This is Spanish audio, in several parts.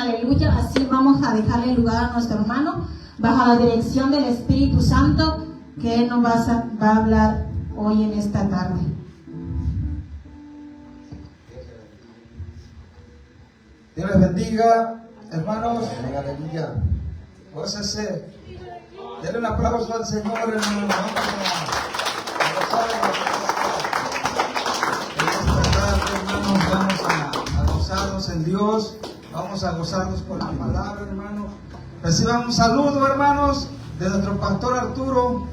aleluya. Así vamos a dejarle lugar a nuestro hermano bajo la dirección del Espíritu Santo, que Él nos va a hablar hoy en esta tarde. Dios les bendiga, hermanos. Aleluya. Gócese. Denle un aplauso al Señor, hermano. Vamos a gozarnos en Dios. Vamos a gozarnos con la palabra, hermano. Reciban un saludo, hermanos, de nuestro pastor Arturo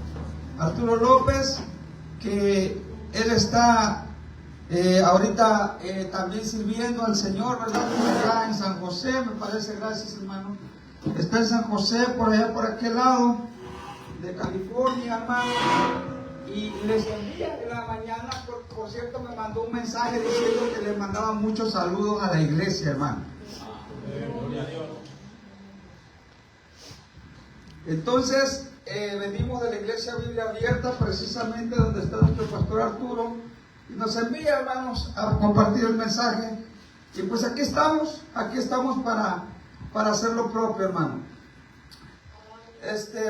López, que él está ahorita también sirviendo al Señor, ¿verdad? Acá en San José, me parece, gracias, hermano. Está en San José, por allá, por aquel lado de California, hermano. Y les envía en la mañana, por cierto, me mandó un mensaje diciendo que le mandaba muchos saludos a la iglesia, hermano. Entonces, venimos de la iglesia Biblia Abierta, precisamente donde está nuestro pastor Arturo, y nos envía, hermanos, a compartir el mensaje. Y pues aquí estamos para hacer lo propio, hermano.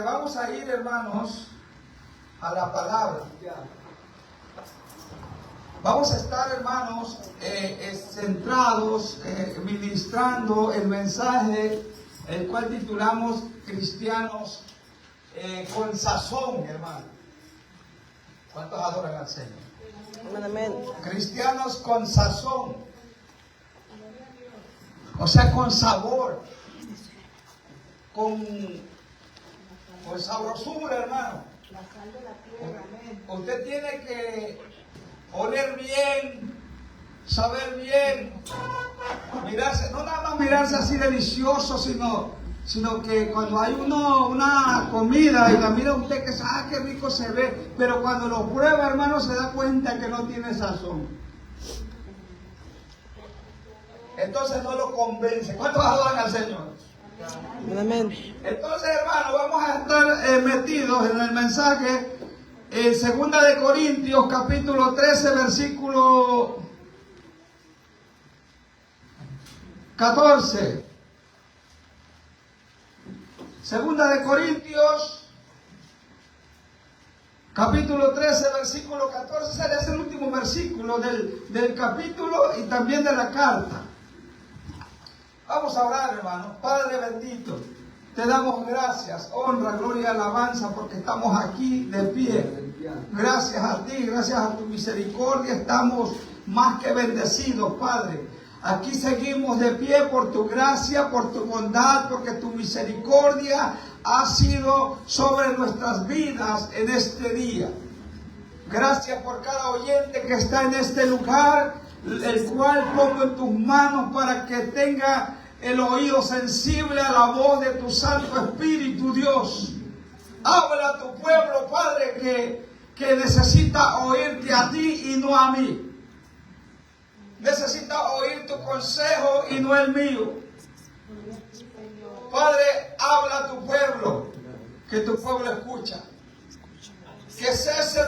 Vamos a ir, hermanos, a la palabra. Vamos a estar, hermanos, centrados, ministrando el mensaje, el cual titulamos Cristianos con sazón, hermano. ¿Cuántos adoran al Señor? Amén. Cristianos con sazón. O sea, con sabor. Con sabrosura, hermano. Usted tiene que oler bien, saber bien, mirarse, no nada más mirarse así delicioso, sino que cuando hay una comida y la mira usted que qué rico se ve, pero cuando lo prueba, hermano, se da cuenta que no tiene sazón. Entonces no lo convence. ¿Cuántos adoran al Señor? Amén. Entonces, hermano, vamos a estar metidos en el mensaje en 2 de Corintios, capítulo 13, versículo 14. 2 de Corintios, capítulo 13, versículo 14. Ese es el último versículo del capítulo y también de la carta. Vamos a orar, hermano. Padre bendito, te damos gracias, honra, gloria, alabanza, porque estamos aquí de pie. Gracias a ti, gracias a tu misericordia, estamos más que bendecidos, Padre. Aquí seguimos de pie por tu gracia, por tu bondad, porque tu misericordia ha sido sobre nuestras vidas en este día. Gracias por cada oyente que está en este lugar, el cual pongo en tus manos para que tenga el oído sensible a la voz de tu Santo Espíritu, Dios. Habla a tu pueblo, Padre, que necesita oírte a ti y no a mí. Necesita oír tu consejo y no el mío. Padre, habla a tu pueblo, que tu pueblo escucha. Que cese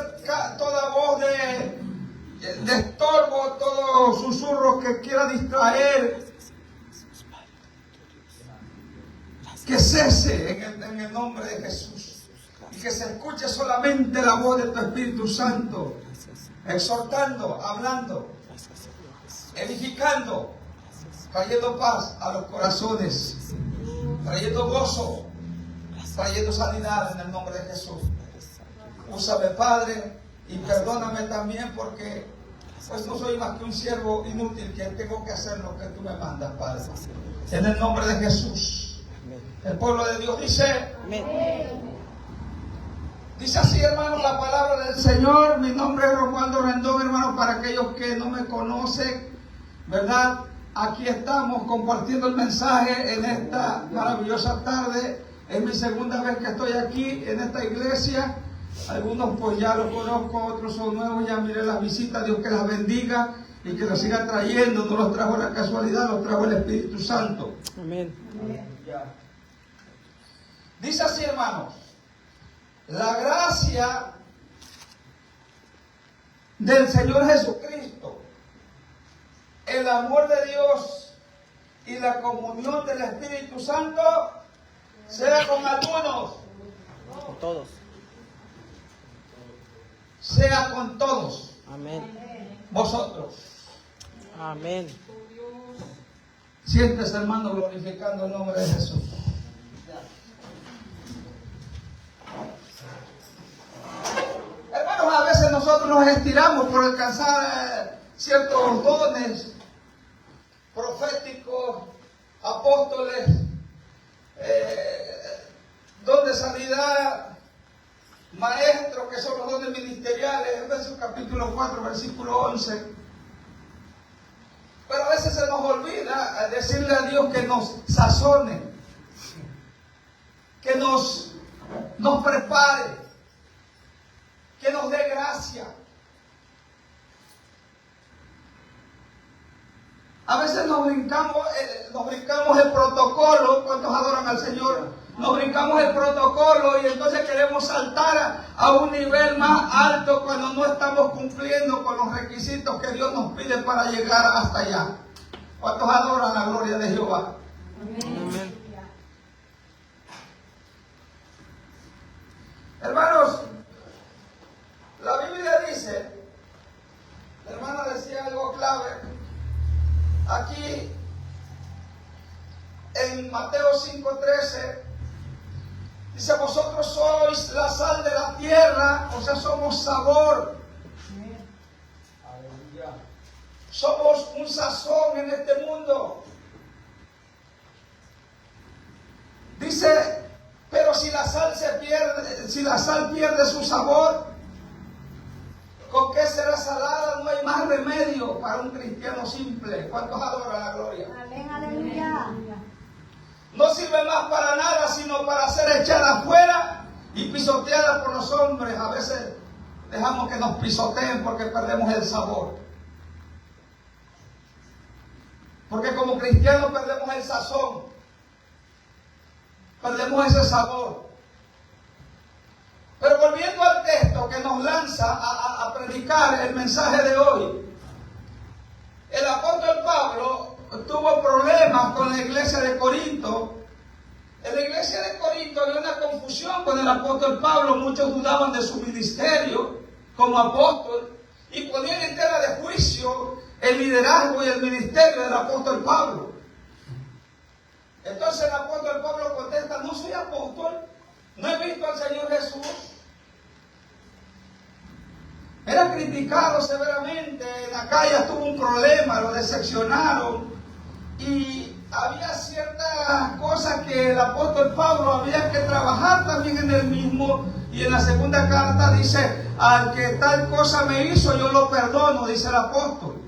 toda voz de estorbo, todo susurro que quiera distraer. Que cese en el nombre de Jesús. Y que se escuche solamente la voz de tu Espíritu Santo. Exhortando, hablando, edificando, trayendo paz a los corazones, trayendo gozo, trayendo sanidad en el nombre de Jesús. Úsame, Padre, y perdóname también porque pues no soy más que un siervo inútil que tengo que hacer lo que tú me mandas, Padre. En el nombre de Jesús. El pueblo de Dios dice, dice así, hermano, la palabra del Señor. Mi nombre es Romualdo Rendón, hermano, para aquellos que no me conocen, ¿verdad? Aquí estamos compartiendo el mensaje en esta maravillosa tarde. Es mi segunda vez que estoy aquí en esta iglesia. Algunos pues ya los conozco, otros son nuevos, ya miré las visitas. Dios que las bendiga y que los siga trayendo. No los trajo la casualidad, los trajo el Espíritu Santo. Amén. Dice así, hermanos, la gracia del Señor Jesucristo, el amor de Dios y la comunión del Espíritu Santo sea con algunos, Con todos. sea con todos Amén. vosotros. Amén. Siéntese, hermano, glorificando el nombre de Jesús. Hermanos, a veces nosotros nos estiramos por alcanzar ciertos dones proféticos, apóstoles, don de sanidad, maestros, que son los dones ministeriales, Efesios capítulo 4, versículo 11. Pero a veces se nos olvida decirle a Dios que nos sazone, que nos prepare, que nos dé gracia. A veces nos brincamos el protocolo. ¿Cuántos adoran al Señor? Nos brincamos el protocolo y entonces queremos saltar a un nivel más alto cuando no estamos cumpliendo con los requisitos que Dios nos pide para llegar hasta allá. ¿Cuántos adoran la gloria de Jehová? Amén. Hermanos, la Biblia dice, la hermana decía algo clave, aquí en Mateo 5:13, dice, vosotros sois la sal de la tierra, o sea, somos sabor. Somos un sazón en este mundo. Dice, pero si la sal pierde su sabor, ¿con qué será salada? No hay más remedio para un cristiano simple. ¿Cuántos adoran la gloria? Amén, aleluya. No sirve más para nada, sino para ser echada afuera y pisoteada por los hombres. A veces dejamos que nos pisoteen porque perdemos el sabor. Porque como cristianos perdemos el sazón. Perdemos ese sabor. Pero volviendo al texto que nos lanza a predicar el mensaje de hoy, el apóstol Pablo tuvo problemas con la iglesia de Corinto. En la iglesia de Corinto había una confusión con el apóstol Pablo. Muchos dudaban de su ministerio como apóstol y ponían en tela de juicio el liderazgo y el ministerio del apóstol Pablo. Entonces el apóstol Pablo contesta, no soy apóstol, no he visto al Señor Jesús. Era criticado severamente, en la calle tuvo un problema, lo decepcionaron y había ciertas cosas que el apóstol Pablo había que trabajar también en él mismo. Y en la segunda carta dice, al que tal cosa me hizo yo lo perdono, dice el apóstol.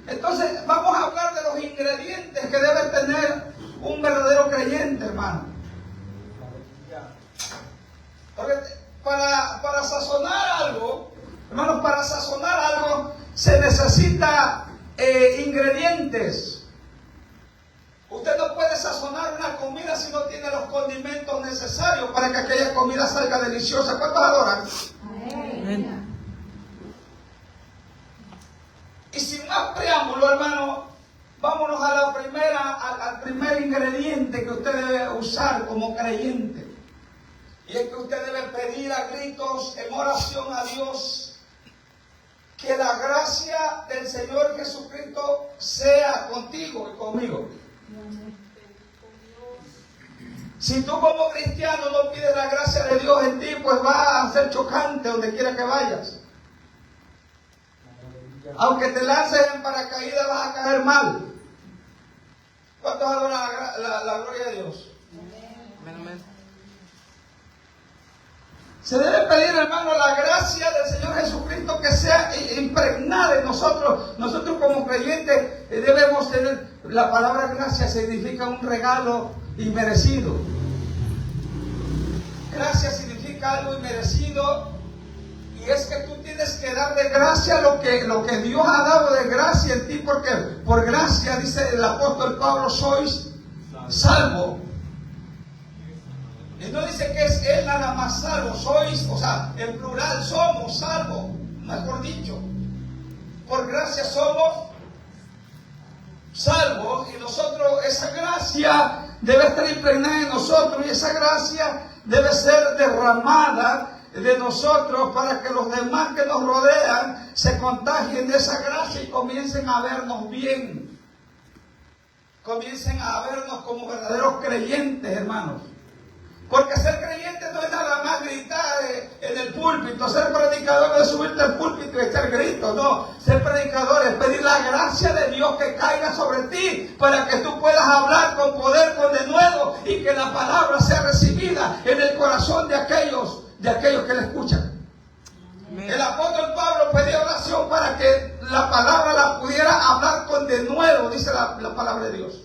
Entonces vamos a hablar de los ingredientes que debe tener un verdadero creyente, hermano. Porque para sazonar algo, hermanos, para sazonar algo se necesita ingredientes. Usted no puede sazonar una comida si no tiene los condimentos necesarios para que aquella comida salga deliciosa. ¿Cuántos adoran? Amén. Y sin más preámbulo, hermano, vámonos a al primer ingrediente que usted debe usar como creyente. Y es que usted debe pedir a gritos en oración a Dios que la gracia del Señor Jesucristo sea contigo y conmigo. Si tú como cristiano no pides la gracia de Dios en ti, pues va a ser chocante donde quiera que vayas. Aunque te lances en paracaídas vas a caer mal. ¿Cuántos adoran la gloria de Dios? Amén, amén. Se debe pedir, hermano, la gracia del Señor Jesucristo que sea impregnada en nosotros. Nosotros como creyentes debemos tener, la palabra gracia significa un regalo inmerecido. Gracia significa algo inmerecido. Y es que tú tienes que dar de gracia lo que Dios ha dado de gracia en ti, porque por gracia, dice el apóstol Pablo, sois salvos. Y no dice que es Él nada más salvo, sois, o sea, en plural, somos salvos, mejor dicho. Por gracia somos salvos y nosotros, esa gracia debe estar impregnada en nosotros y esa gracia debe ser derramada de nosotros para que los demás que nos rodean se contagien de esa gracia y comiencen a vernos bien. Comiencen a vernos como verdaderos creyentes, hermanos. Porque ser creyente no es nada más gritar en el púlpito. Ser predicador no es subirte al púlpito y echar gritos. No, ser predicador es pedir la gracia de Dios que caiga sobre ti para que tú puedas hablar con poder, con denuedo y que la palabra sea recibida en el corazón de aquellos que la escuchan. El apóstol Pablo pedía oración para que la palabra la pudiera hablar con denuedo, dice la palabra de Dios.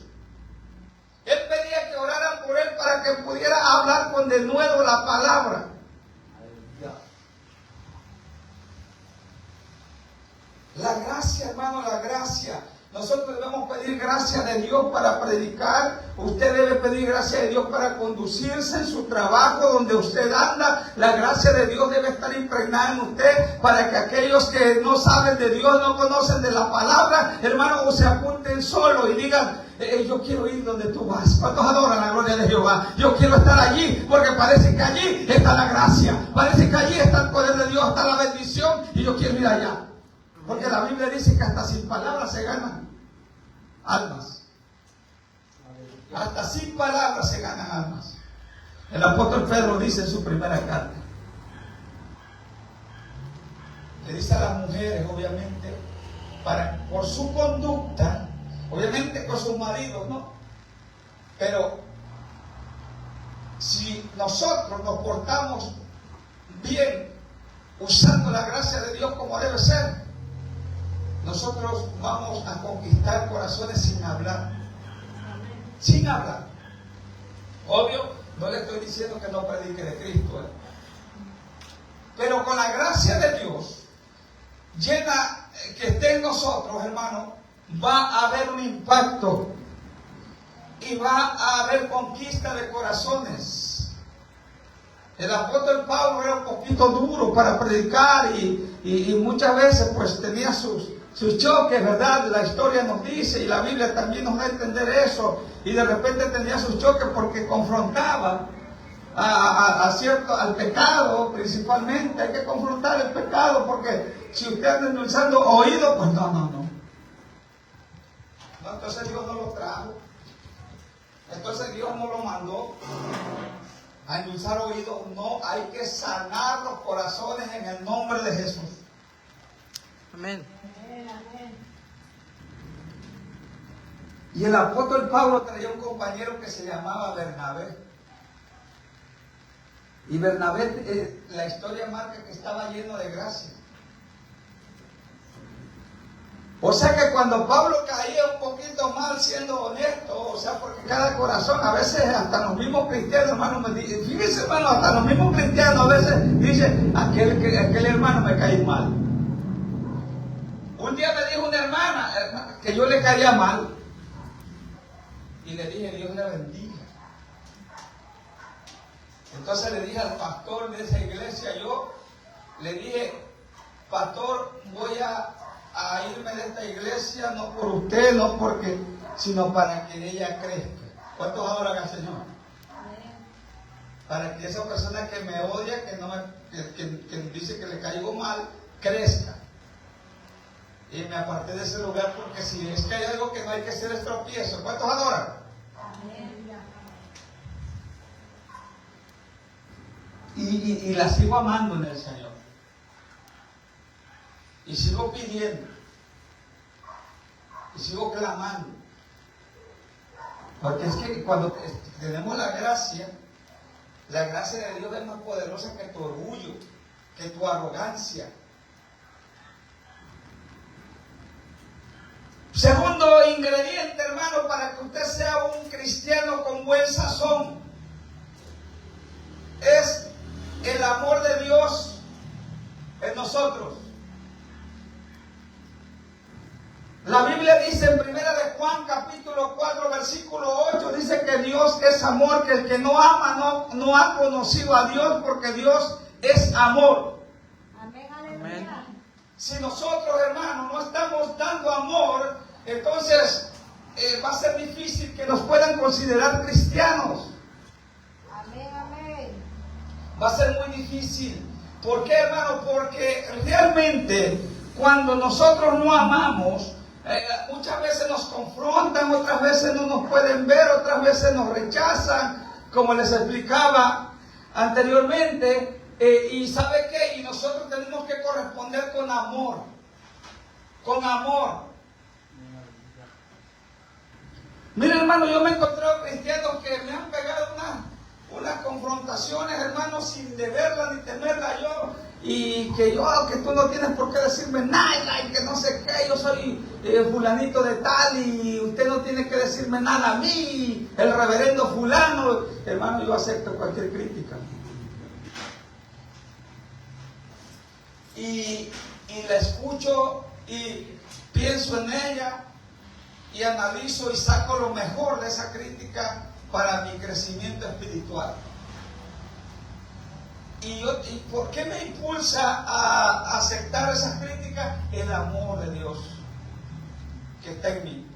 Él pedía que oraran por él para que pudiera hablar con denuedo la palabra. La gracia, hermano, la gracia. Nosotros debemos pedir gracia de Dios para predicar. Usted debe pedir gracia de Dios para conducirse en su trabajo, donde usted anda. La gracia de Dios debe estar impregnada en usted para que aquellos que no saben de Dios, no conocen de la palabra, hermano, se apunten solo y digan: yo quiero ir donde tú vas. ¿Cuántos adoran la gloria de Jehová? Yo quiero estar allí porque parece que allí está la gracia. Parece que allí está el poder de Dios, está la bendición y yo quiero ir allá. Porque la Biblia dice que hasta sin palabras se ganan almas. Hasta sin palabras se ganan almas. El apóstol Pedro dice en su primera carta. Le dice a las mujeres, obviamente, por su conducta, obviamente con sus maridos, ¿no? Pero si nosotros nos portamos bien, usando la gracia de Dios como debe ser, nosotros vamos a conquistar corazones sin hablar. Sin hablar. Obvio, no le estoy diciendo que no predique de Cristo, pero con la gracia de Dios llena que esté en nosotros, hermano, va a haber un impacto y va a haber conquista de corazones. El apóstol Pablo era un poquito duro para predicar y muchas veces pues tenía sus choques, ¿verdad? La historia nos dice y la Biblia también nos da a entender eso, y de repente tenía sus choques porque confrontaba al pecado principalmente. Hay que confrontar el pecado, porque si usted anda endulzando oído, pues no, entonces Dios no lo trajo, entonces Dios no lo mandó a endulzar oídos. No, hay que sanar los corazones en el nombre de Jesús. Amén. Y el apóstol Pablo traía un compañero que se llamaba Bernabé. Y Bernabé, la historia marca que estaba lleno de gracia. O sea que cuando Pablo caía un poquito mal, siendo honesto, o sea, porque cada corazón, a veces hasta los mismos cristianos, hermano, fíjense, hermano, hasta los mismos cristianos a veces dicen: aquel hermano me cae mal. Un día me dijo una hermana que yo le caía mal. Y le dije: Dios le bendiga. Entonces le dije al pastor de esa iglesia, yo le dije: pastor, voy a irme de esta iglesia, no por usted, no porque, sino para que ella crezca. ¿Cuántos adoran al Señor? Para que esa persona que me odia, que dice que le caigo mal, crezca. Y me aparté de ese lugar, porque si es que hay algo que no hay que hacer es tropiezo. ¿Cuántos adoran? Y la sigo amando en el Señor. Y sigo pidiendo. Y sigo clamando. Porque es que cuando tenemos la gracia de Dios es más poderosa que tu orgullo, que tu arrogancia. Segundo ingrediente, hermano, para que usted sea un cristiano con buen sazón, es el amor de Dios en nosotros. La Biblia dice en 1 de Juan capítulo 4 versículo 8, dice que Dios es amor, que el que no ama no ha conocido a Dios, porque Dios es amor. Amén. Si nosotros, hermanos, no estamos dando amor, entonces va a ser difícil que nos puedan considerar cristianos. Amén, amén. Va a ser muy difícil. ¿Por qué, hermano? Porque realmente cuando nosotros no amamos, muchas veces nos confrontan, otras veces no nos pueden ver, otras veces nos rechazan, como les explicaba anteriormente. Y ¿sabe qué? Y nosotros tenemos que corresponder con amor. Con amor. Mira, hermano, yo me he encontrado cristianos que me han pegado unas confrontaciones, hermano, sin deberla ni temerla yo. Y que tú no tienes por qué decirme nada, y que no sé qué, yo soy fulanito de tal, y usted no tiene que decirme nada a mí, el reverendo fulano. Hermano, yo acepto cualquier crítica. Y la escucho y pienso en ella y analizo y saco lo mejor de esa crítica para mi crecimiento espiritual. ¿Y por qué me impulsa a aceptar esas críticas? El amor de Dios que está en mí.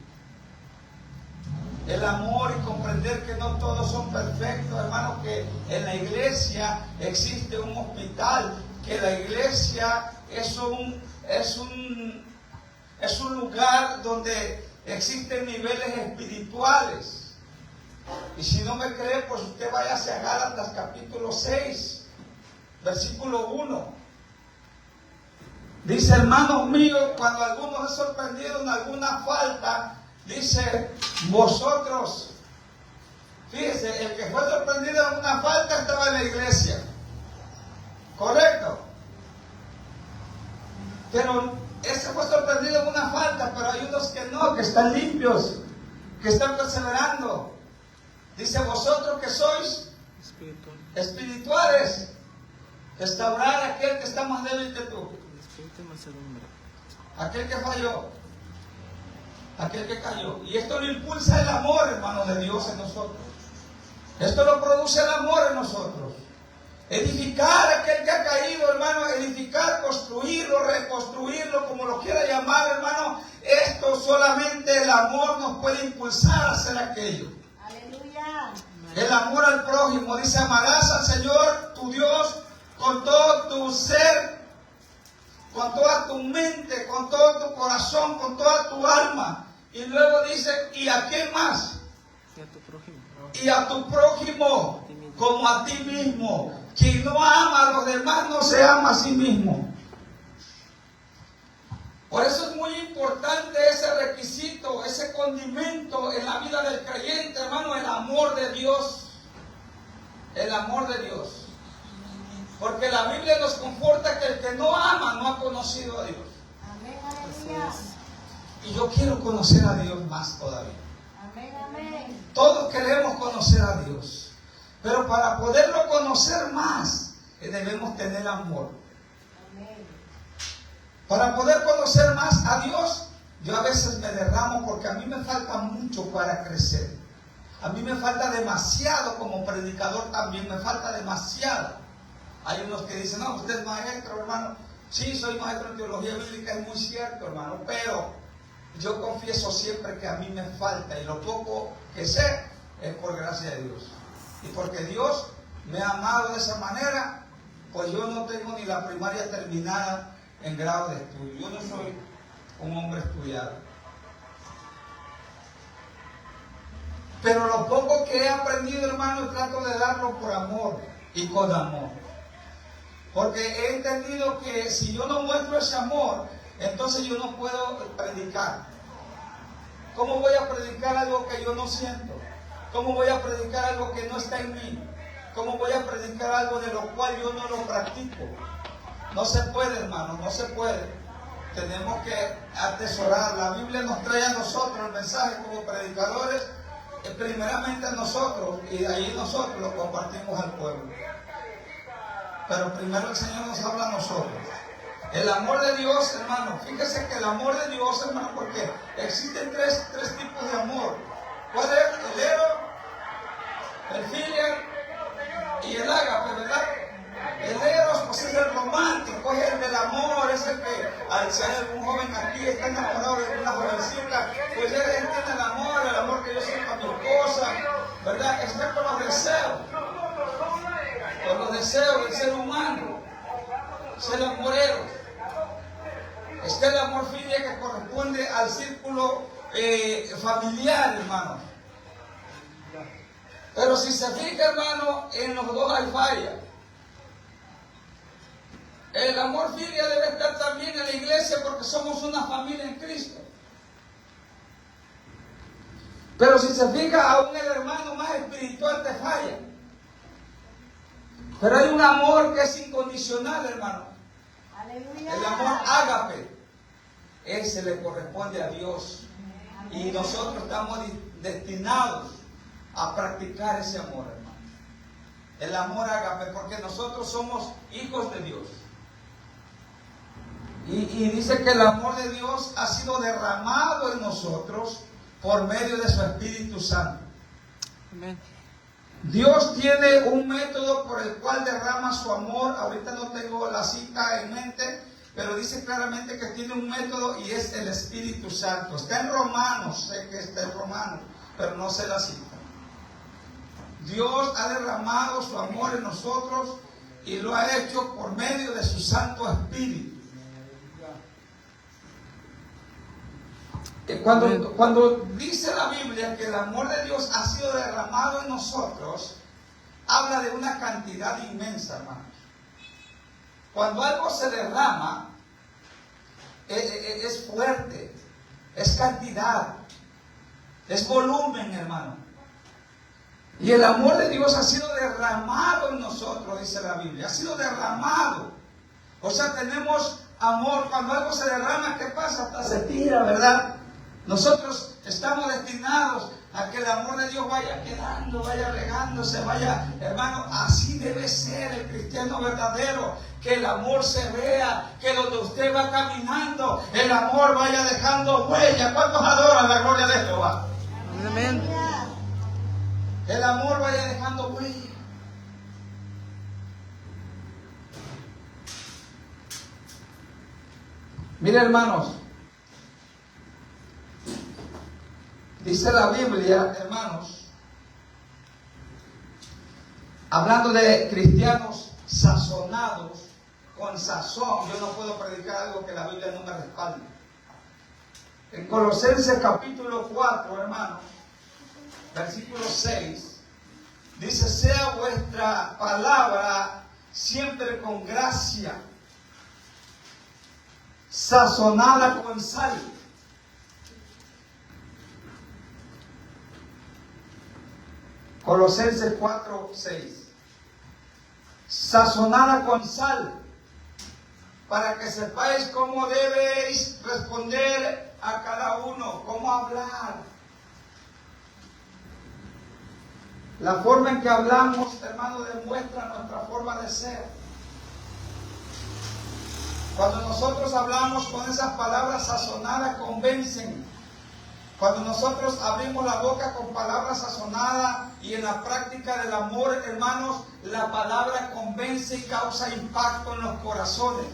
El amor y comprender que no todos son perfectos, hermano, que en la iglesia existe un hospital, que la iglesia es un lugar donde existen niveles espirituales. Y si no me cree, pues usted váyase a Gálatas capítulo 6. Versículo 1. Dice, hermanos míos, cuando algunos se sorprendieron en alguna falta, dice, vosotros, fíjese, el que fue sorprendido en una falta estaba en la iglesia. ¿Correcto? Pero ese fue sorprendido en una falta, pero hay unos que no, que están limpios, que están perseverando. Dice, vosotros que sois espirituales, restaurar a aquel que está más débil que tú, aquel que falló, aquel que cayó. Y esto lo impulsa el amor, hermano, de Dios en nosotros. Esto lo produce el amor en nosotros. Edificar a aquel que ha caído, hermano, edificar, construirlo, reconstruirlo, como lo quiera llamar, hermano. Esto solamente el amor nos puede impulsar a hacer aquello. Aleluya. El amor al prójimo, dice, amarás al Señor tu Dios con todo tu ser, con toda tu mente, con todo tu corazón, con toda tu alma. Y luego dice, ¿y a quién más? Y a tu prójimo. Y a tu prójimo como a ti mismo. Quien no ama a los demás no se ama a sí mismo. Por eso es muy importante ese requisito, ese condimento en la vida del creyente, hermano, el amor de Dios. El amor de Dios. Porque la Biblia nos conforta que el que no ama no ha conocido a Dios. Amén, aleluya. Y yo quiero conocer a Dios más todavía. Amén, amén. Todos queremos conocer a Dios. Pero para poderlo conocer más, debemos tener amor. Amén. Para poder conocer más a Dios, yo a veces me derramo porque a mí me falta mucho para crecer. A mí me falta demasiado como predicador también, me falta demasiado. Hay unos que dicen, no, usted es maestro, hermano. Sí, soy maestro en teología bíblica, es muy cierto, hermano, pero yo confieso siempre que a mí me falta, y lo poco que sé es por gracia de Dios. Y porque Dios me ha amado de esa manera, pues yo no tengo ni la primaria terminada en grado de estudio. Yo no soy un hombre estudiado. Pero lo poco que he aprendido, hermano, trato de darlo por amor y con amor. Porque he entendido que si yo no muestro ese amor, entonces yo no puedo predicar. ¿Cómo voy a predicar algo que yo no siento? ¿Cómo voy a predicar algo que no está en mí? ¿Cómo voy a predicar algo de lo cual yo no lo practico? No se puede, hermano, no se puede. Tenemos que atesorar. La Biblia nos trae a nosotros el mensaje como predicadores, primeramente a nosotros, y de ahí nosotros lo compartimos al pueblo. Pero primero el Señor nos habla a nosotros. El amor de Dios, hermano, fíjese que el amor de Dios, hermano, porque existen tres tipos de amor. ¿Cuál es? El ero, el filial y el ágape, ¿verdad? El eros, pues es el romántico, es el del amor, es el que, al ser algún joven aquí está enamorado de una jovencita, pues él tiene el amor ¿verdad? Está con los deseos. Con los deseos del ser humano. Ser amorero. Está el amor filia que corresponde al círculo familiar, hermano. Pero si se fija, hermano, en los dos hay falla. El amor filia debe estar también en la iglesia porque somos una familia en Cristo. Pero si se fija, aún el hermano más espiritual te falla. Pero hay un amor que es incondicional, hermano. Aleluya. El amor ágape. Ese le corresponde a Dios. Y nosotros estamos destinados a practicar ese amor, hermano. El amor ágape, porque nosotros somos hijos de Dios. Y dice que el amor de Dios ha sido derramado en nosotros por medio de su Espíritu Santo. Amén. Dios tiene un método por el cual derrama su amor. Ahorita no tengo la cita en mente, pero dice claramente que tiene un método y es el Espíritu Santo. Está en Romanos, sé que está en Romanos, pero no sé la cita. Dios ha derramado su amor en nosotros y lo ha hecho por medio de su Santo Espíritu. Cuando dice la Biblia que el amor de Dios ha sido derramado en nosotros, habla de una cantidad inmensa, hermanos. Cuando algo se derrama, es fuerte, es cantidad, es volumen, hermano. Y el amor de Dios ha sido derramado en nosotros, dice la Biblia, ha sido derramado. O sea, tenemos amor. Cuando algo se derrama, ¿qué pasa? Hasta se tira, ¿verdad? Nosotros estamos destinados a que el amor de Dios vaya quedando, vaya regándose, vaya, hermano, así debe ser el cristiano verdadero, que el amor se vea, que donde usted va caminando, el amor vaya dejando huella. ¿Cuántos adoran la gloria de Jehová? Amén. El amor vaya dejando huella. Mire, hermanos, dice la Biblia, hermanos, hablando de cristianos sazonados, con sazón. Yo no puedo predicar algo que la Biblia no me respalde. En Colosenses capítulo 4, hermanos, versículo 6, dice: sea vuestra palabra siempre con gracia, sazonada con sal. Colosenses 4, 6. Sazonada con sal, para que sepáis cómo debéis responder a cada uno, cómo hablar. La forma en que hablamos, hermano, demuestra nuestra forma de ser. Cuando nosotros hablamos con esas palabras sazonadas, convencen. Cuando nosotros abrimos la boca con palabras sazonadas y en la práctica del amor, hermanos, la palabra convence y causa impacto en los corazones.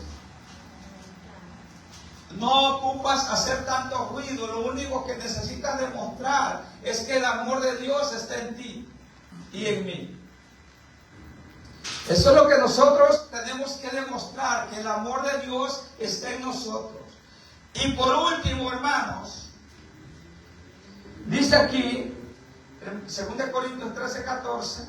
No ocupas hacer tanto ruido, lo único que necesitas demostrar es que el amor de Dios está en ti y en mí. Eso es lo que nosotros tenemos que demostrar, que el amor de Dios está en nosotros. Y por último, hermanos, dice aquí, en 2 Corintios 13, 14,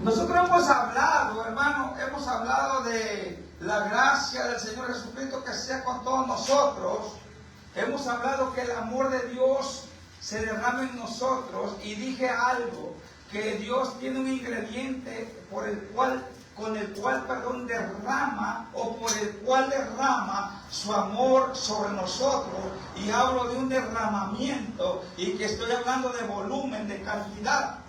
nosotros hemos hablado, hermano, hemos hablado de la gracia del Señor Jesucristo que sea con todos nosotros. Hemos hablado que el amor de Dios se derrama en nosotros, y dije algo, que Dios tiene un ingrediente con el cual derrama, o por el cual derrama su amor sobre nosotros. Y hablo de un derramamiento, y que estoy hablando de volumen, de cantidad.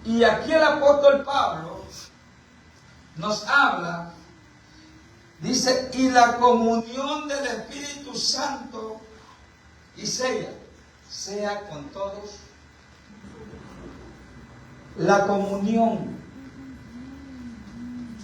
Y aquí el apóstol Pablo nos habla, dice: y la comunión del Espíritu Santo y sea con todos. La comunión,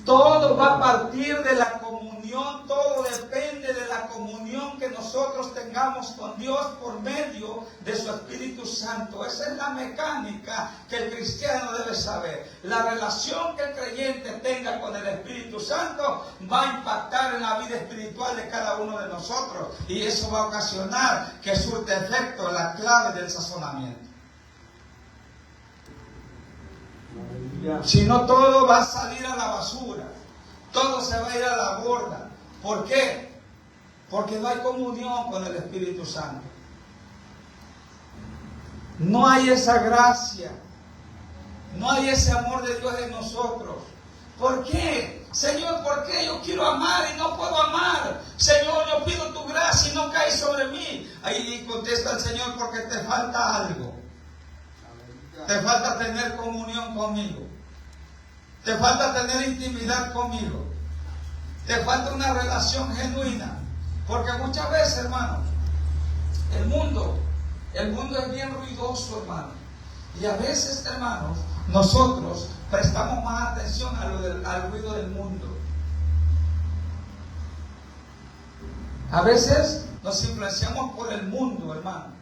todo va a partir de la comunión, todo depende de la comunión que nosotros tengamos con Dios por medio de su Espíritu Santo. Esa es la mecánica que el cristiano debe saber. La relación que el creyente tenga con el Espíritu Santo va a impactar en la vida espiritual de cada uno de nosotros, y eso va a ocasionar que surte efecto la clave del sazonamiento. Si no, todo va a salir a la basura, todo se va a ir a la borda. ¿Por qué? Porque no hay comunión con el Espíritu Santo. No hay esa gracia, no hay ese amor de Dios en nosotros. ¿Por qué? Señor, ¿por qué yo quiero amar y no puedo amar? Señor, yo pido tu gracia y no cae sobre mí. Ahí contesta el Señor: porque te falta algo. Te falta tener comunión conmigo. Te falta tener intimidad conmigo. Te falta una relación genuina. Porque muchas veces, hermanos, el mundo es bien ruidoso, hermanos. Y a veces, hermanos, nosotros prestamos más atención al ruido del mundo. A veces nos influenciamos por el mundo, hermano.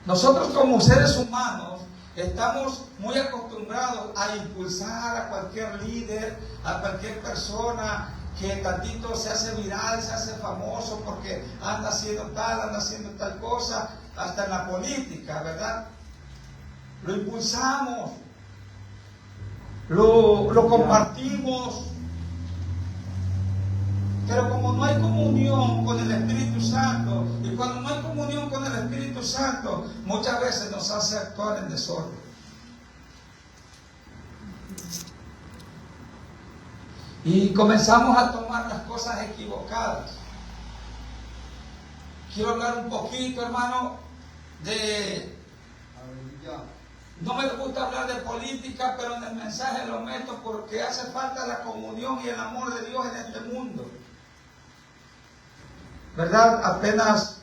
Nosotros como seres humanos estamos muy acostumbrados a impulsar a cualquier líder, a cualquier persona que tantito se hace viral, se hace famoso porque anda haciendo tal cosa, hasta en la política, ¿verdad? Lo impulsamos, lo compartimos, pero como no hay comunión con el Espíritu Santo, y cuando no hay comunión con el Espíritu Santo, muchas veces nos hace actuar en desorden. Y comenzamos a tomar las cosas equivocadas. Quiero hablar un poquito, hermano, no me gusta hablar de política, pero en el mensaje lo meto porque hace falta la comunión y el amor de Dios en este mundo. ¿Verdad? Apenas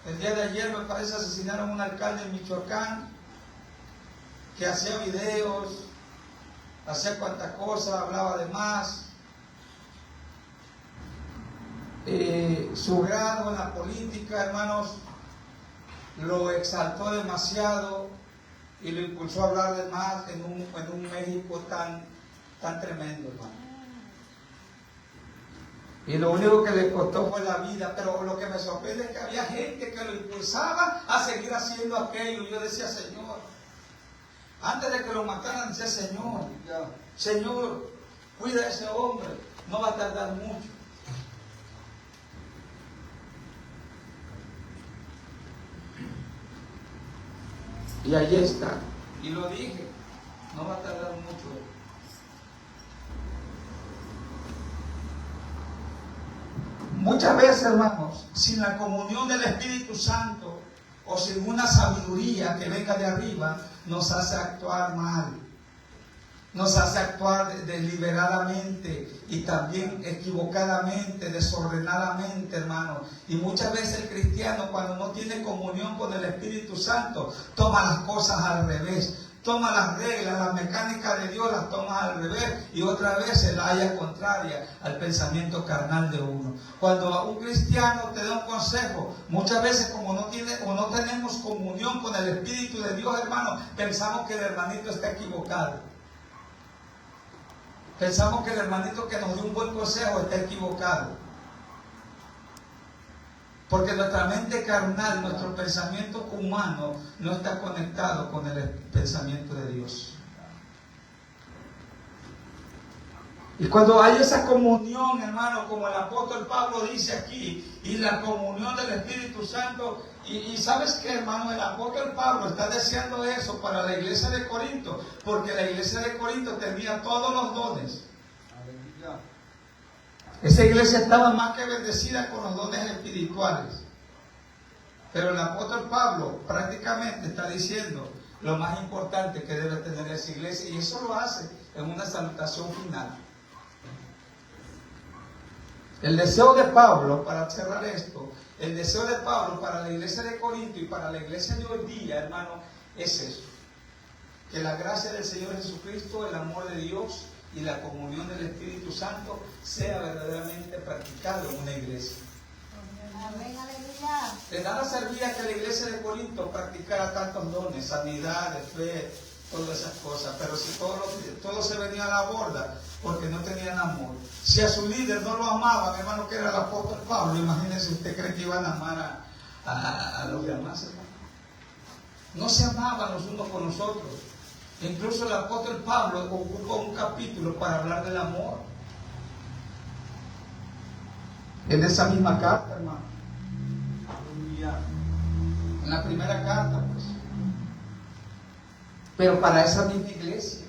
el día de ayer, me parece, asesinaron a un alcalde en Michoacán que hacía videos, hacía cuantas cosas, hablaba de más. Su grado en la política, hermanos, lo exaltó demasiado y lo impulsó a hablar de más en un México tan tremendo, hermano. Y lo único que le costó fue la vida, pero lo que me sorprende es que había gente que lo impulsaba a seguir haciendo aquello. Y yo decía: Señor, antes de que lo mataran, decía: Señor, cuida a ese hombre, no va a tardar mucho. Y ahí está, y lo dije, no va a tardar mucho. Muchas veces, hermanos, sin la comunión del Espíritu Santo o sin una sabiduría que venga de arriba, nos hace actuar mal, nos hace actuar deliberadamente y también equivocadamente, desordenadamente, hermano. Y muchas veces el cristiano, cuando no tiene comunión con el Espíritu Santo, toma las cosas al revés. Toma las reglas, las mecánicas de Dios, las toma al revés, y otra vez se la halla contraria al pensamiento carnal de uno. Cuando a un cristiano te da un consejo, muchas veces como no tenemos comunión con el Espíritu de Dios, hermano, pensamos que el hermanito está equivocado. Pensamos que el hermanito que nos dio un buen consejo está equivocado. Porque nuestra mente carnal, nuestro pensamiento humano no está conectado con el pensamiento de Dios. Y cuando hay esa comunión, hermano, como el apóstol Pablo dice aquí, y la comunión del Espíritu Santo, y ¿sabes qué, hermano? El apóstol Pablo está deseando eso para la iglesia de Corinto, porque la iglesia de Corinto tenía todos los dones. Esa iglesia estaba más que bendecida con los dones espirituales. Pero el apóstol Pablo prácticamente está diciendo lo más importante que debe tener esa iglesia, y eso lo hace en una salutación final. El deseo de Pablo, para cerrar esto, el deseo de Pablo para la iglesia de Corinto y para la iglesia de hoy día, hermano, es eso: que la gracia del Señor Jesucristo, el amor de Dios y la comunión del Espíritu Santo sea verdaderamente practicado en una iglesia. Amén, aleluya. De nada servía que la iglesia de Corinto practicara tantos dones, sanidad, fe, todas esas cosas, pero si todo se venía a la borda porque no tenían amor. Si a su líder no lo amaban, hermano, que era el apóstol Pablo, imagínense, ¿usted cree que iban a amar a los demás, hermano? No se amaban los unos con los otros. Incluso el apóstol Pablo ocupó un capítulo para hablar del amor. En esa misma carta, hermano. En la primera carta, pues. Pero para esa misma iglesia.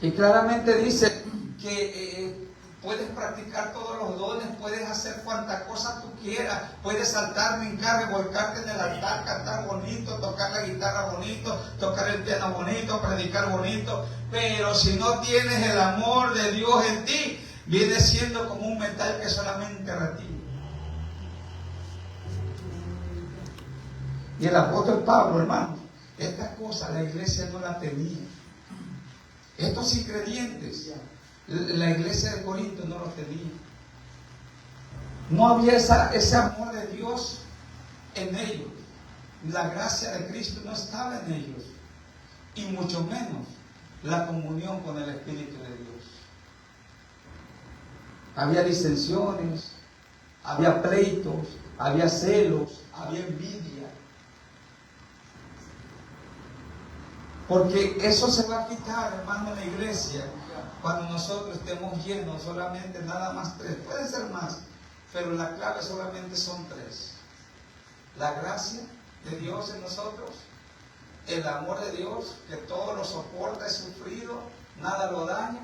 Y claramente dice que puedes practicar todos los dones, puedes hacer cuantas cosas tú quieras, puedes saltar, brincar, revolcarte en el altar, cantar bonito, tocar la guitarra bonito, tocar el piano bonito, predicar bonito, pero si no tienes el amor de Dios en ti, viene siendo como un metal que solamente retiene. Y el apóstol Pablo, hermano, esta cosa la iglesia no la tenía. Estos ingredientes, la iglesia de Corinto no los tenía. No había ese amor de Dios en ellos. La gracia de Cristo no estaba en ellos. Y mucho menos la comunión con el Espíritu de Dios. Había disensiones, había pleitos, había celos, había envidia. Porque eso se va a quitar, hermano, en la iglesia cuando nosotros estemos llenos, solamente nada más 3. Pueden ser más, pero la clave solamente son 3. La gracia de Dios en nosotros, el amor de Dios, que todo lo soporta, es sufrido, nada lo daña,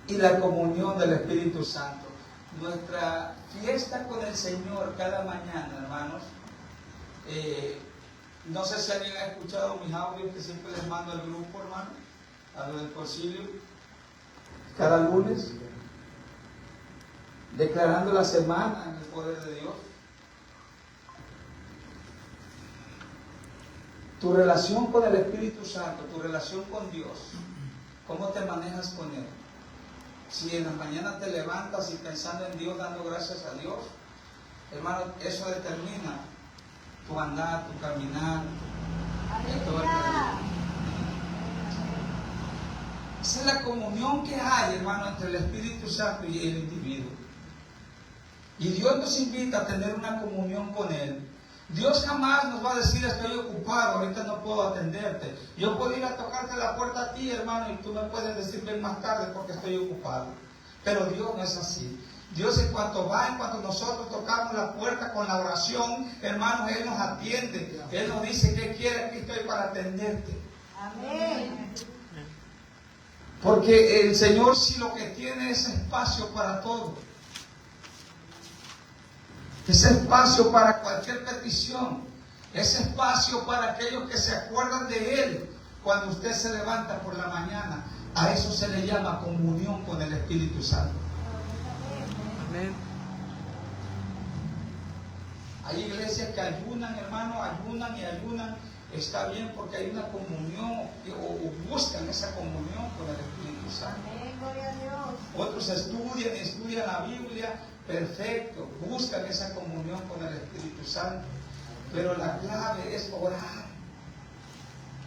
y la comunión del Espíritu Santo. Nuestra fiesta con el Señor cada mañana, hermanos, no sé si alguien ha escuchado mis audios que siempre les mando al grupo, hermano, a lo del concilio, cada lunes, declarando la semana en el poder de Dios. Tu relación con el Espíritu Santo, tu relación con Dios, ¿cómo te manejas con Él? Si en la mañana te levantas y pensando en Dios, dando gracias a Dios, hermano, eso determina tu andar, tu caminar, todo el día. Esa es la comunión que hay, hermano, entre el Espíritu Santo y el individuo. Y Dios nos invita a tener una comunión con Él. Dios jamás nos va a decir: estoy ocupado, ahorita no puedo atenderte. Yo puedo ir a tocarte la puerta a ti, hermano, y tú me puedes decir: ven más tarde porque estoy ocupado. Pero Dios no es así. Dios, en cuanto nosotros tocamos la puerta con la oración, hermanos, Él nos atiende. Él nos dice: ¿qué quieres? Aquí estoy para atenderte. Amén. Porque el Señor sí lo que tiene es espacio para todo. Ese espacio para cualquier petición. Ese espacio para aquellos que se acuerdan de Él cuando usted se levanta por la mañana. A eso se le llama comunión con el Espíritu Santo. Amén. Hay iglesias que ayunan, hermano, ayunan y ayunan. Está bien porque hay una comunión o buscan esa comunión con el Espíritu Santo. Amén, gloria a Dios. Otros estudian la Biblia, perfecto, buscan esa comunión con el Espíritu Santo. Pero la clave es orar.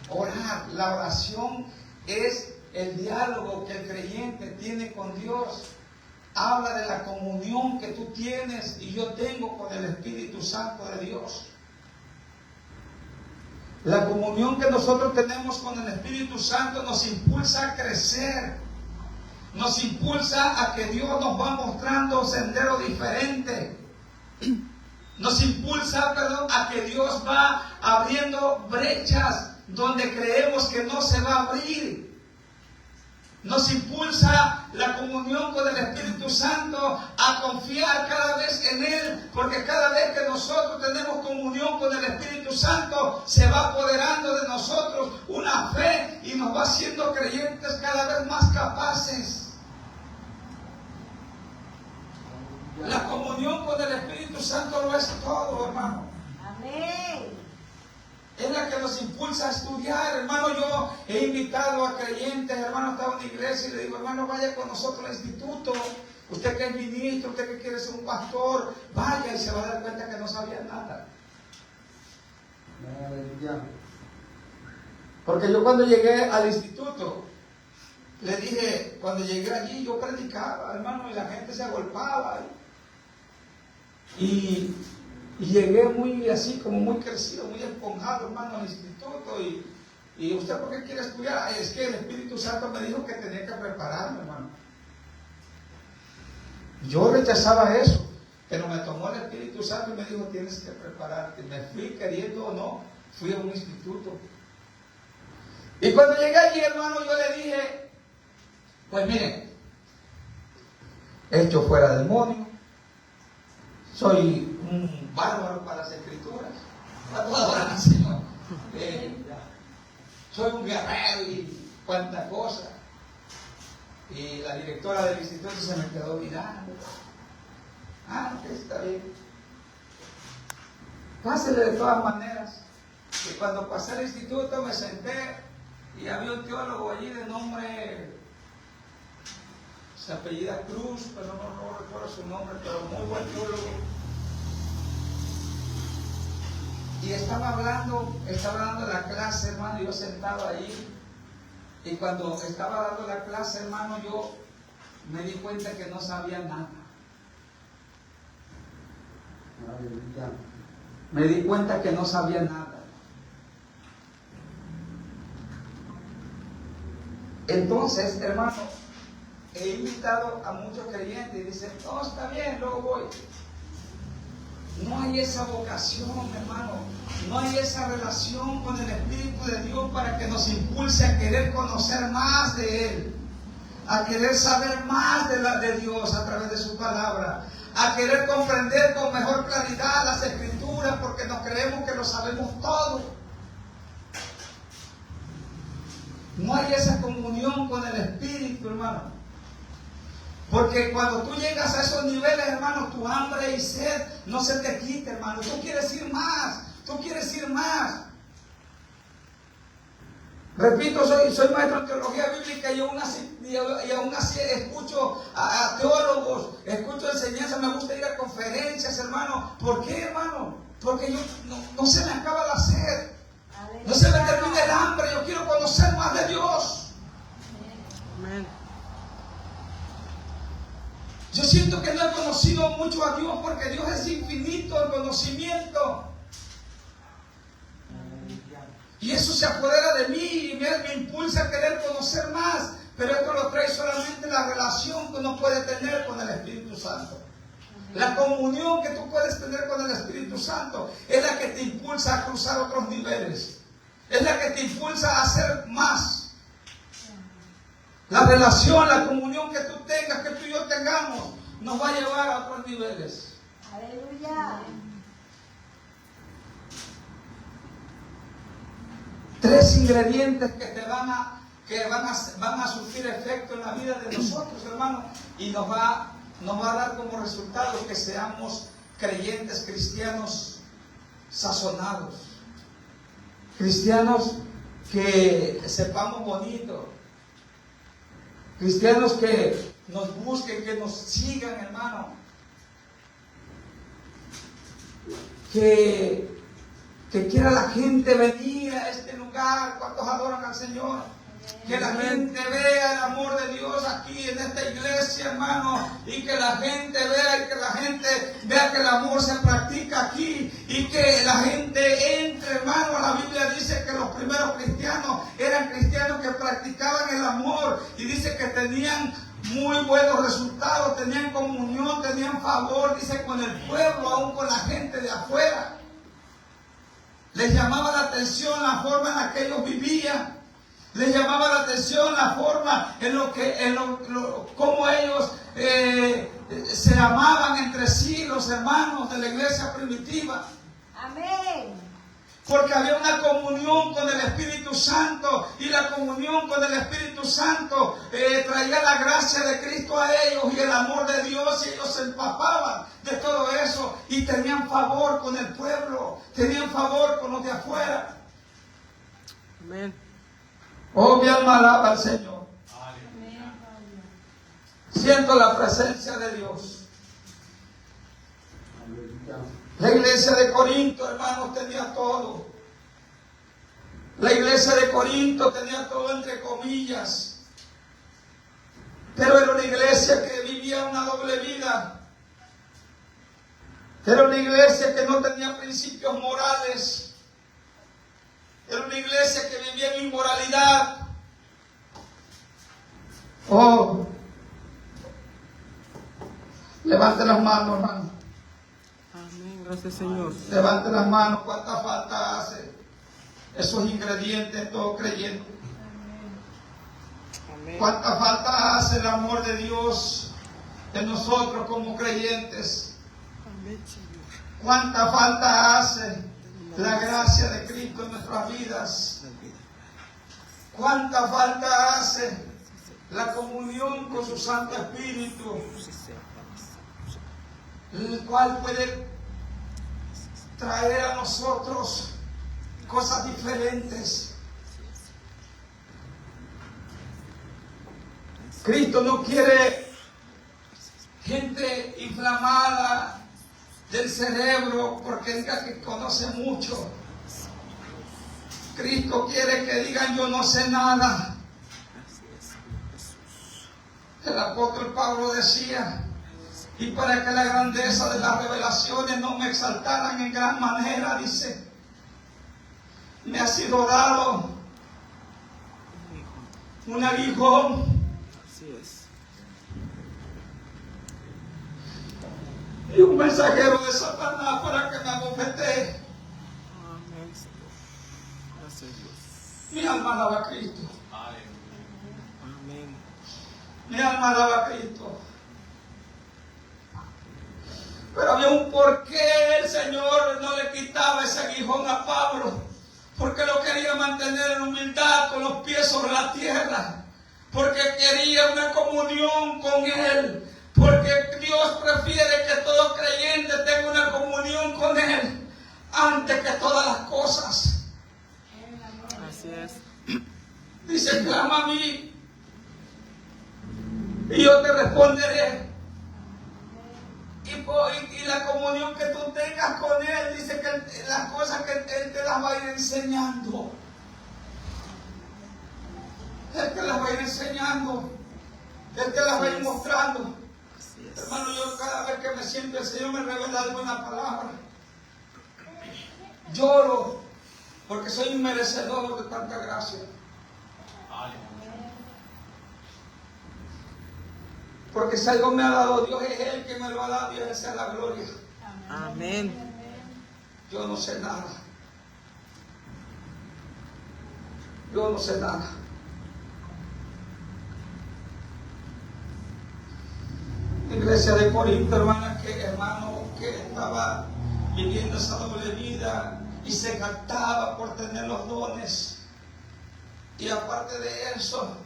Orar. La oración es el diálogo que el creyente tiene con Dios. Habla de la comunión que tú tienes y yo tengo con el Espíritu Santo de Dios. La comunión que nosotros tenemos con el Espíritu Santo nos impulsa a crecer. Nos impulsa a que Dios nos va mostrando senderos diferentes. Nos impulsa, a que Dios va abriendo brechas donde creemos que no se va a abrir. Nos impulsa la comunión con el Espíritu Santo a confiar cada vez en Él, porque cada vez que nosotros tenemos comunión con el Espíritu Santo, se va apoderando de nosotros una fe y nos va haciendo creyentes cada vez más capaces. La comunión con el Espíritu Santo lo es todo, hermano. Amén. Es la que nos impulsa a estudiar. Hermano, yo he invitado a creyentes, hermano, estaba en una iglesia y le digo, hermano, vaya con nosotros al instituto. Usted que es ministro, usted que quiere ser un pastor, vaya y se va a dar cuenta que no sabía nada. Porque yo cuando llegué al instituto, le dije, cuando llegué allí yo predicaba, hermano, y la gente se agolpaba. Y llegué muy así, como muy crecido, muy esponjado, hermano, al instituto. Y usted, ¿por qué quiere estudiar? Ay, es que el Espíritu Santo me dijo que tenía que prepararme, hermano. Yo rechazaba eso, pero me tomó el Espíritu Santo y me dijo, tienes que prepararte. Me fui, queriendo o no, fui a un instituto. Y cuando llegué allí, hermano, yo le dije, pues miren, hecho fuera demonio, soy un bárbaro para las escrituras, ¿cuánto adoran al Señor? Soy un guerrero y cuánta cosa. Y la directora del instituto se me quedó mirando. Que está bien. Pásele de todas maneras. Y cuando pasé al instituto me senté y había un teólogo allí de nombre, se apellida Cruz, pero no recuerdo su nombre, pero muy buen teólogo. Y estaba hablando de la clase, hermano, yo sentado ahí. Y cuando estaba dando la clase, hermano, yo me di cuenta que no sabía nada. Me di cuenta que no sabía nada. Entonces, hermano, he invitado a muchos creyentes y dicen, no, está bien, luego voy. No hay esa vocación, hermano. No hay esa relación con el Espíritu de Dios para que nos impulse a querer conocer más de Él, a querer saber más de Dios a través de su palabra, a querer comprender con mejor claridad las Escrituras, porque nos creemos que lo sabemos todo. No hay esa comunión con el Espíritu, hermano. Porque cuando tú llegas a esos niveles, hermano, tu hambre y sed no se te quita, hermano. Tú quieres ir más, tú quieres ir más. Repito, soy maestro en teología bíblica y aún así escucho a teólogos, escucho enseñanzas, me gusta ir a conferencias, hermano. ¿Por qué, hermano? Porque yo no se me acaba la sed, no se me termina el hambre, yo quiero conocer más de Dios. Amén. Yo siento que no he conocido mucho a Dios porque Dios es infinito en conocimiento. Y eso se apodera de mí y me impulsa a querer conocer más. Pero esto lo trae solamente la relación que uno puede tener con el Espíritu Santo. La comunión que tú puedes tener con el Espíritu Santo es la que te impulsa a cruzar otros niveles. Es la que te impulsa a hacer más. La relación, la comunión que tú tengas, que tú y yo tengamos, nos va a llevar a otros niveles. Aleluya. 3 ingredientes que van a surtir efecto en la vida de nosotros, hermanos, y nos va a dar como resultado que seamos creyentes, cristianos sazonados, cristianos que sepamos bonito, cristianos que nos busquen, que nos sigan, hermano, que quiera la gente venir a este lugar. ¿Cuántos adoran al Señor? Que la gente vea el amor de Dios aquí en esta iglesia, hermano, y que la gente vea que el amor se practica aquí, y que la gente entre, hermano. La Biblia dice que los primeros cristianos eran cristianos que practicaban el amor, y dice que tenían muy buenos resultados, tenían comunión, tenían favor, dice, con el pueblo, aún con la gente de afuera. Les llamaba la atención la forma en la que ellos vivían. Les llamaba la atención la forma cómo ellos se amaban entre sí, los hermanos de la iglesia primitiva. Amén. Porque había una comunión con el Espíritu Santo, y la comunión con el Espíritu Santo traía la gracia de Cristo a ellos y el amor de Dios, y ellos se empapaban de todo eso y tenían favor con el pueblo, tenían favor con los de afuera. Amén. Oh, mi alma alaba al Señor. Siento la presencia de Dios. La iglesia de Corinto, hermanos, tenía todo. La iglesia de Corinto tenía todo entre comillas. Pero era una iglesia que vivía una doble vida. Era una iglesia que no tenía principios morales. Era una iglesia que vivía en inmoralidad. Oh, levante las manos, hermano. Amén. Gracias, Señor. Levante las manos. ¿Cuánta falta hace esos ingredientes en todo creyente? Amén. ¿Cuánta falta hace el amor de Dios en nosotros como creyentes? Amén, Señor. ¿Cuánta falta hace la gracia de Cristo en nuestras vidas? ¿Cuánta falta hace la comunión con su Santo Espíritu, el cual puede traer a nosotros cosas diferentes? Cristo no quiere gente inflamada del cerebro porque diga que conoce mucho. Cristo quiere que digan yo no sé nada. El apóstol Pablo decía, y para que la grandeza de las revelaciones no me exaltaran en gran manera, dice, me ha sido dado un aguijón. Así es. Y un mensajero de Satanás para que me abofetee. Amén, Señor. Gracias, Dios. Mi alma alaba a Cristo. Amén. Mi alma alaba a Cristo. Pero había un porqué el Señor no le quitaba ese aguijón a Pablo. Porque lo quería mantener en humildad con los pies sobre la tierra. Porque quería una comunión con Él. Porque Dios prefiere que todo creyente tenga una comunión con Él antes que todas las cosas. Así es. Dice, clama a mí y yo te responderé. Y la comunión que tú tengas con Él, dice que las cosas que Él te las va a ir enseñando. Él te las va a ir enseñando. Él te las va a ir mostrando. Así es. Hermano, yo cada vez que me siento, el Señor me revela alguna palabra. Lloro porque soy un merecedor de tanta gracia. Porque si algo me ha dado Dios, es Él que me lo ha dado y esa es la gloria. Amén. Yo no sé nada. Yo no sé nada. La iglesia de Corinto, hermano, que estaba viviendo esa doble vida y se jactaba por tener los dones. Y aparte de eso,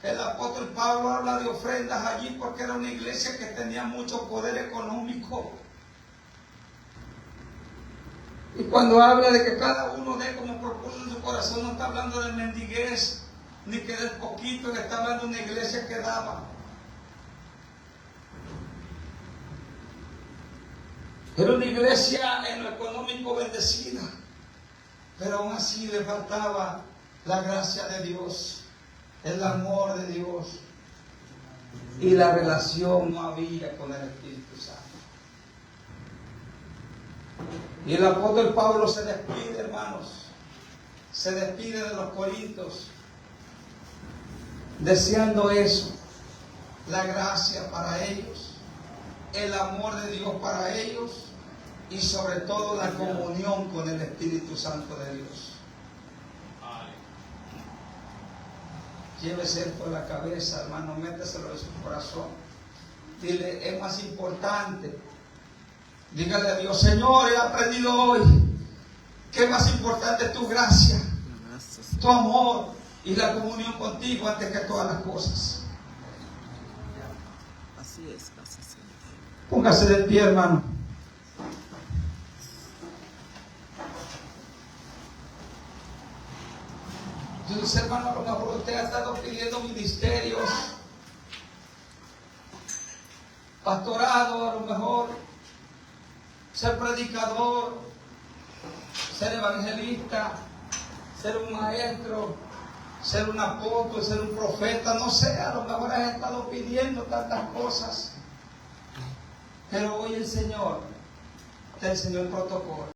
el apóstol Pablo habla de ofrendas allí porque era una iglesia que tenía mucho poder económico. Y cuando habla de que cada uno dé como propuso en su corazón, no está hablando de mendiguez, ni que del poquito, que está hablando de una iglesia que daba. Era una iglesia en lo económico bendecida, pero aún así le faltaba la gracia de Dios, el amor de Dios, y la relación no había con el Espíritu Santo. Y el apóstol Pablo se despide, hermanos, se despide de los corintios, deseando eso, la gracia para ellos, el amor de Dios para ellos, y sobre todo la comunión con el Espíritu Santo de Dios. Llévese esto en la cabeza, hermano, méteselo en su corazón. Dile, es más importante. Dígale a Dios, Señor, he aprendido hoy que es más importante tu gracia, tu amor y la comunión contigo antes que todas las cosas. Así es, gracias, Señor. Póngase de pie, hermano. Mis hermanos, a lo mejor usted ha estado pidiendo ministerios, pastorado, a lo mejor ser predicador, ser evangelista, ser un maestro, ser un apóstol, ser un profeta, no sé, a lo mejor has estado pidiendo tantas cosas, pero hoy el Señor te enseñó el protocolo.